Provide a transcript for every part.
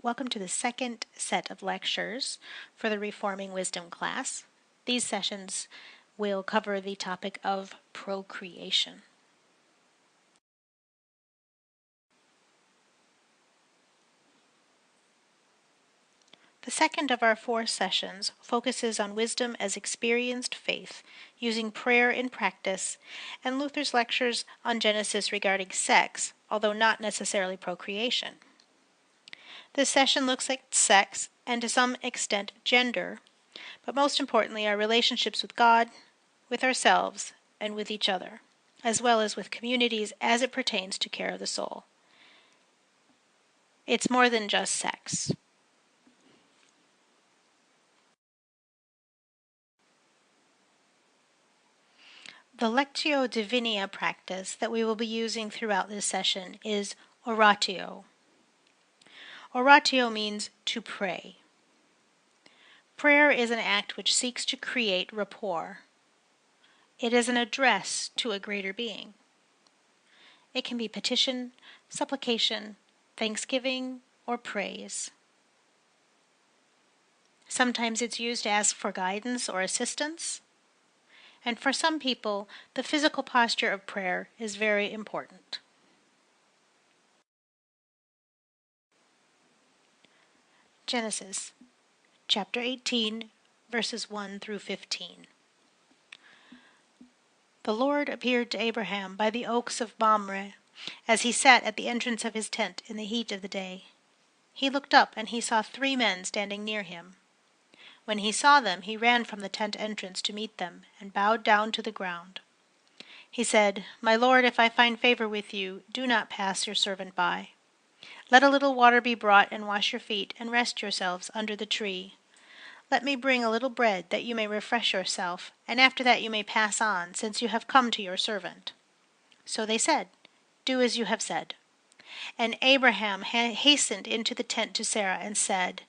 Welcome to the second set of lectures for the Reforming Wisdom class. These sessions will cover the topic of procreation. The second of our 4 sessions focuses on wisdom as experienced faith, using prayer in practice, and Luther's lectures on Genesis regarding sex, although not necessarily procreation. This session looks at sex and to some extent gender, but most importantly our relationships with God, with ourselves, and with each other, as well as with communities as it pertains to care of the soul. It's more than just sex. The Lectio Divinia practice that we will be using throughout this session is oratio. Oratio means to pray. Prayer is an act which seeks to create rapport. It is an address to a greater being. It can be petition, supplication, thanksgiving, or praise. Sometimes it's used to ask for guidance or assistance. And for some people, the physical posture of prayer is very important. Genesis, chapter 18, verses 1 through 15. The Lord appeared to Abraham by the oaks of Mamre, as he sat at the entrance of his tent in the heat of the day. He looked up, and he saw 3 men standing near him. When he saw them, he ran from the tent entrance to meet them, and bowed down to the ground. He said, "My Lord, if I find favor with you, do not pass your servant by. Let a little water be brought, and wash your feet, and rest yourselves under the tree. Let me bring a little bread, that you may refresh yourself, and after that you may pass on, since you have come to your servant." So they said, "Do as you have said." And Abraham hastened into the tent to Sarah and said,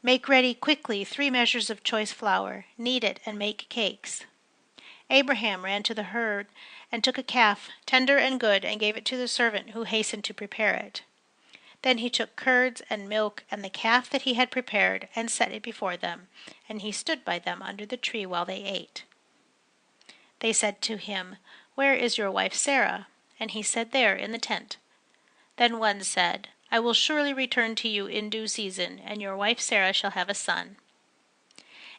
"Make ready quickly 3 measures of choice flour, knead it, and make cakes." Abraham ran to the herd and took a calf, tender and good, and gave it to the servant who hastened to prepare it. Then he took curds and milk and the calf that he had prepared and set it before them, and he stood by them under the tree while they ate. They said to him, "Where is your wife Sarah?" And he said, "There, in the tent." Then one said, "I will surely return to you in due season, and your wife Sarah shall have a son."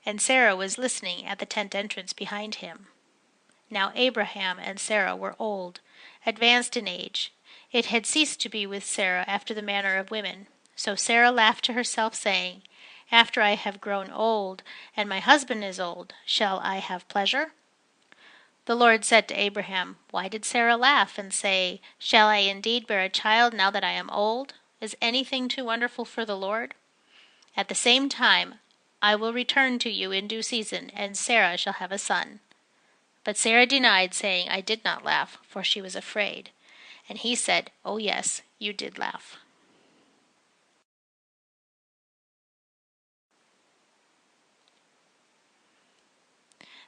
And Sarah was listening at the tent entrance behind him. Now Abraham and Sarah were old, advanced in age. It had ceased to be with Sarah after the manner of women. So Sarah laughed to herself, saying, "After I have grown old, and my husband is old, shall I have pleasure?" The Lord said to Abraham, "Why did Sarah laugh and say, 'Shall I indeed bear a child now that I am old?' Is anything too wonderful for the Lord? At the same time, I will return to you in due season, and Sarah shall have a son." But Sarah denied, saying, "I did not laugh," for she was afraid. And he said, "Oh yes, you did laugh."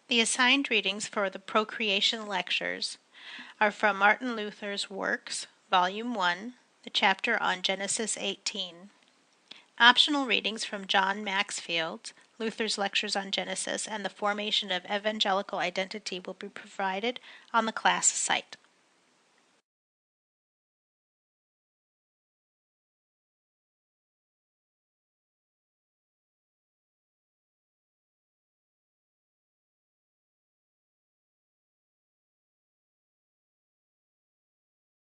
The assigned readings for the procreation lectures are from Martin Luther's Works, Volume 1, the chapter on Genesis 18. Optional readings from John Maxfield's Luther's Lectures on Genesis and the Formation of Evangelical Identity will be provided on the class site.